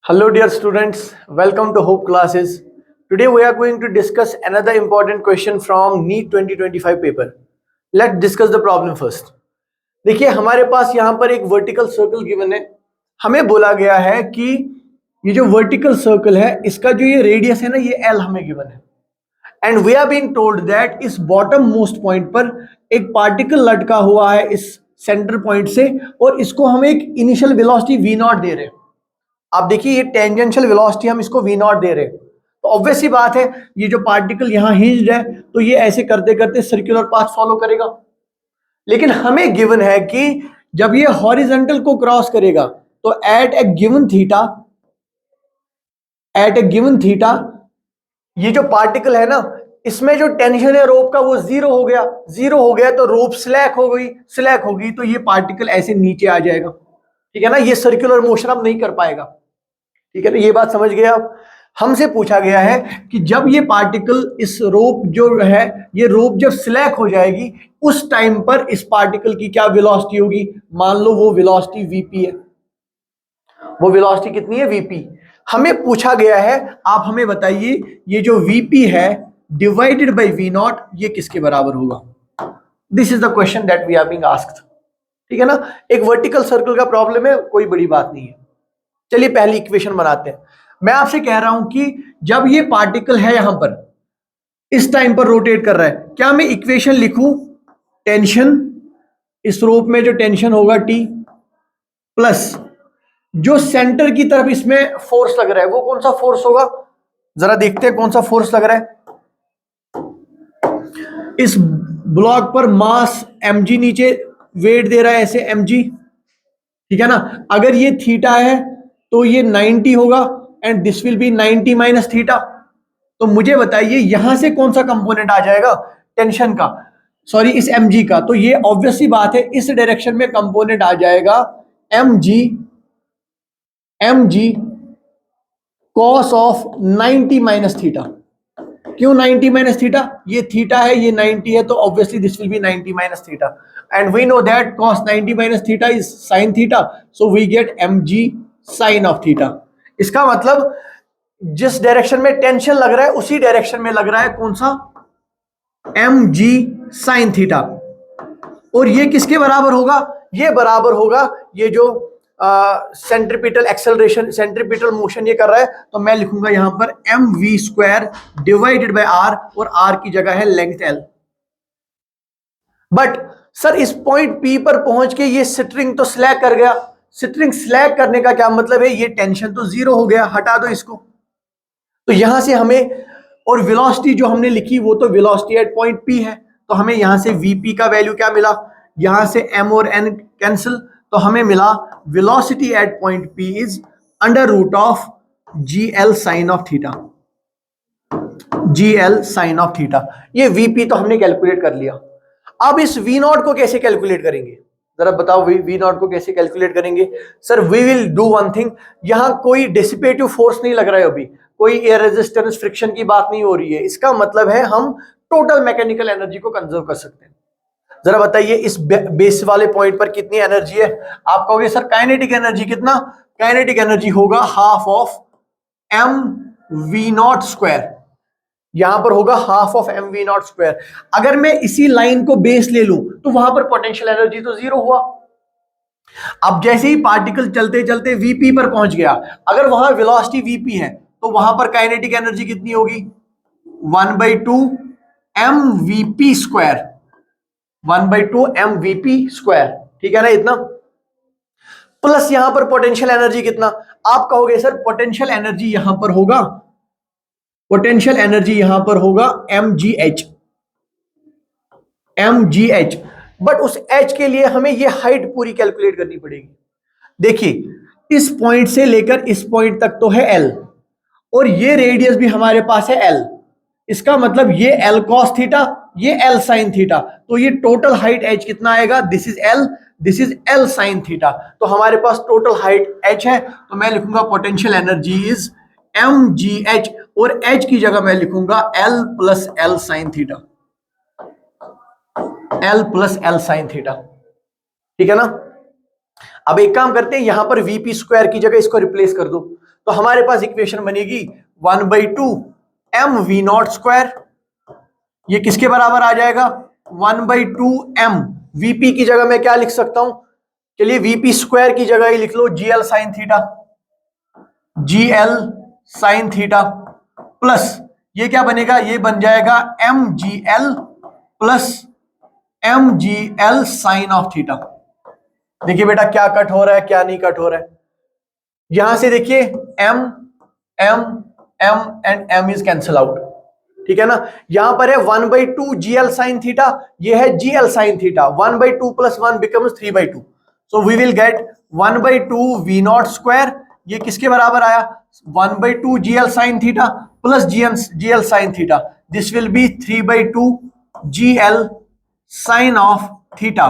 Hello dear students, welcome to Hope Classes. Today we are going to discuss another important question from NEET 2025 paper. Let's discuss the problem first. देखिए हमारे पास यहाँ पर एक vertical circle given है. हमें बोला गया है कि ये जो वर्टिकल सर्कल है इसका जो ये रेडियस है ना ये L हमें गिवन है. And we are being told that इस बॉटम मोस्ट पॉइंट पर एक पार्टिकल लटका हुआ है इस सेंटर पॉइंट से और इसको हम एक इनिशियल वेलोसिटी v0 दे रहे हैं. आप देखिए ये टेंजेंशियल वेलोसिटी हम इसको v0 दे रहे हैं. तो ऑब्वियस सी बात है ये जो पार्टिकल यहाँ हिंज्ड है तो ये ऐसे करते करते सर्कुलर पाथ फॉलो करेगा. लेकिन हमें गिवन है कि जब ये हॉरिजॉन्टल को क्रॉस करेगा तो एट ए गिवन थीटा ये जो पार्टिकल है ना इसमें जो टेंशन है रोप का वो जीरो हो गया तो रोप स्लैक होगी तो ये पार्टिकल ऐसे नीचे आ जाएगा. ठीक है ना, ये सर्कुलर मोशन अब नहीं कर पाएगा. ठीक है ना, ये बात समझ गए आप. हमसे पूछा गया है कि जब ये पार्टिकल इस रोप जो है ये रोप जब स्लैक हो जाएगी उस टाइम पर इस पार्टिकल की क्या वेलोसिटी होगी. मान लो वो वेलोसिटी वीपी है. वो वेलोसिटी कितनी है वीपी. हमें पूछा गया है आप हमें बताइए ये जो वीपी है डिवाइडेड बाय वी नॉट ये किसके बराबर होगा. This is the question that we are being asked. ठीक है ना, एक वर्टिकल सर्कल का प्रॉब्लम है, कोई बड़ी बात नहीं है. चलिए पहली इक्वेशन बनाते हैं. मैं आपसे कह रहा हूं कि जब ये पार्टिकल है यहां पर इस टाइम पर रोटेट कर रहा है, क्या मैं इक्वेशन लिखूं टेंशन इस रोप में जो टेंशन होगा टी प्लस जो सेंटर की तरफ इसमें फोर्स लग रहा है वो कौन सा फोर्स होगा. जरा देखते हैं कौन सा फोर्स लग रहा है. इस ब्लॉक पर मास mg नीचे वेट दे रहा है ऐसे mg. ठीक है ना, अगर ये थीटा है तो ये 90 होगा and this will be 90 minus theta. तो मुझे बताइए यहां से कौन सा कंपोनेंट आ जाएगा टेंशन का, सॉरी इस mg का. तो ये ऑब्वियस सी बात है इस डायरेक्शन में कंपोनेंट आ जाएगा mg cos of 90 minus theta. क्यों 90 माइनस थीटा, ये थीटा है ये 90 है तो obviously this will be 90 minus theta. And we know that cos 90 minus theta is sin theta, so we get mg sin of theta. इसका मतलब जिस direction में टेंशन लग रहा है उसी डायरेक्शन में लग रहा है कौन सा mg sin थीटा. और ये किसके बराबर होगा, ये बराबर होगा ये जो सेंट्रीपिटल एक्सेलरेशन सेंट्रीपिटल मोशन ये कर रहा है. तो मैं लिखूंगा यहां पर mv square divided by r और r की जगह है लेंथ l. बट सर इस पॉइंट P पर पहुंच के ये स्ट्रिंग तो स्लैक कर गया. स्ट्रिंग स्लैक करने का क्या मतलब है, ये टेंशन तो जीरो हो गया, हटा दो इसको. तो यहां से हमें और वेलोसिटी जो हमने लिखी वो तो वेलोसिटी एट पॉइंट P है. तो हमें यहां से Vp का वैल्यू क्या मिला, यहां से m और n कैंसिल तो हमें मिला velocity at point P is under root of gl sine of theta. gl sine of theta. ये Vp तो हमने कैलकुलेट कर लिया. अब इस v0 को कैसे कैलकुलेट करेंगे, जरा बताओ v0 को कैसे कैलकुलेट करेंगे. Sir we will do one thing. यहां कोई डिसिपेटिव फोर्स नहीं लग रहा है, अभी कोई एयर रेजिस्टेंस फ्रिक्शन की बात नहीं हो रही है. इसका मतलब है हम टोटल मैकेनिकल एनर्जी को कंजर्व कर सकते हैं. जरा बताइए इस बेस वाले पॉइंट पर कितनी एनर्जी है. आप कहोगे सर काइनेटिक एनर्जी कितना, काइनेटिक एनर्जी होगा हाफ ऑफ mv0 स्क्वायर. यहां पर होगा हाफ ऑफ mv0 स्क्वायर. अगर मैं इसी लाइन को बेस ले लूं तो वहां पर पोटेंशियल एनर्जी तो जीरो हुआ. अब जैसे ही पार्टिकल चलते चलते Vp पर पहुंच गया, अगर वहां वेलोसिटी Vp है तो वहां पर काइनेटिक एनर्जी कितनी होगी 1/2 mvp स्क्वायर. 1/2 mvp square. ठीक है ना, इतना प्लस यहां पर पोटेंशियल एनर्जी कितना. आप कहोगे सर पोटेंशियल एनर्जी यहां पर होगा, पोटेंशियल एनर्जी यहां पर होगा mgh. बट उस h के लिए हमें ये हाइट पूरी कैलकुलेट करनी पड़ेगी. देखिए इस पॉइंट से लेकर इस पॉइंट तक तो है l और ये रेडियस भी हमारे पास है l. इसका मतलब ये l cos थीटा ये l sin थीटा. तो ये टोटल हाइट h कितना आएगा, this is l, this is l sin theta. तो हमारे पास टोटल हाइट h है. तो मैं लिखूंगा पोटेंशियल एनर्जी इज mgh और h की जगह मैं लिखूंगा l plus l sin theta. l plus l sin theta. ठीक है ना. अब एक काम करते हैं यहां पर Vp स्क्वायर की जगह इसको रिप्लेस कर दो. तो हमारे पास इक्वेशन बनेगी 1/2 m v नॉट स्क्वायर, ये किसके बराबर आ जाएगा 1/2 m। वीपी की जगह मैं क्या लिख सकता हूं, चलिए वीपी स्क्वायर की जगह ही लिख लो GL sine theta, GL sine theta plus ये क्या बनेगा, ये बन जाएगा M G L plus M G L sine of theta. देखिए बेटा क्या कट हो रहा है क्या नहीं कट हो रहा है, यहां से देखिए M M M and M is cancel out, ठीक है ना। यहां पर है 1/2 जीएल साइन थीटा, ये है GL sine theta, 1/2 plus 1 becomes 3/2, so we will get 1/2 V naught square, ये किसके बराबर आया 1/2 GL sine theta plus GL sine theta, this will be 3/2 GL sine of theta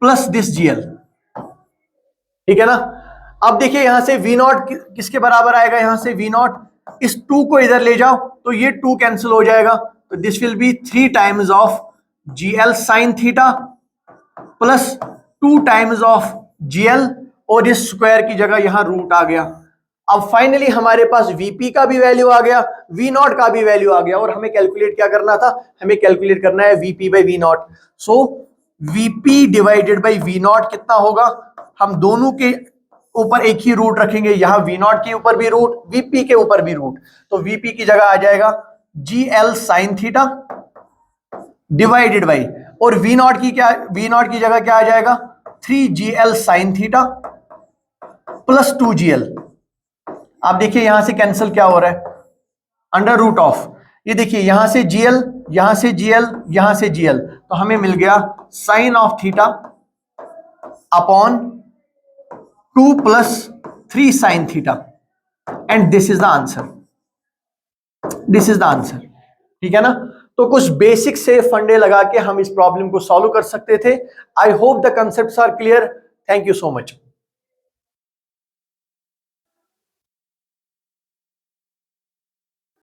plus this GL, ठीक है ना। अब देखिए यहां से वी नॉट किसके बराबर आएगा, यहां से वी नॉट, इस 2 को इधर ले जाओ तो ये 2 कैंसिल हो जाएगा, तो this will B 3 times of GL sine theta plus 2 times of GL, और इस स्क्वायर की जगह यहां रूट आ गया। अब फाइनली हमारे पास वीपी का भी वैल्यू आ गया, वी नॉट का भी वैल्यू आ गया, और हमें कैलकुलेट क्या करना था, हमें कैलकुलेट करना है VP by V naught. So VP divided by V naught कितना होगा, हम दोनों के ऊपर एक ही रूट रखेंगे, यहां वी नॉट के ऊपर भी रूट, वीपी के ऊपर भी रूट, तो वीपी की जगह आ जाएगा GL sine theta divided by, और वी नॉट की जगह क्या आ जाएगा 3GL sign theta plus 2GL। आप देखिए यहां से कैंसिल क्या हो रहा है, अंडर रूट ऑफ, ये देखिए यहां से जीएल, यहां से जीएल, यहां से जीएल, तो हमें मिल गया sine of theta upon 2 plus 3 sine theta, and this is the answer, this is the answer, ठीक है ना। तो कुछ बेसिक से फंडे लगा के हम इस प्रॉब्लम को सॉल्व कर सकते थे। I hope the concepts are clear. Thank you so much.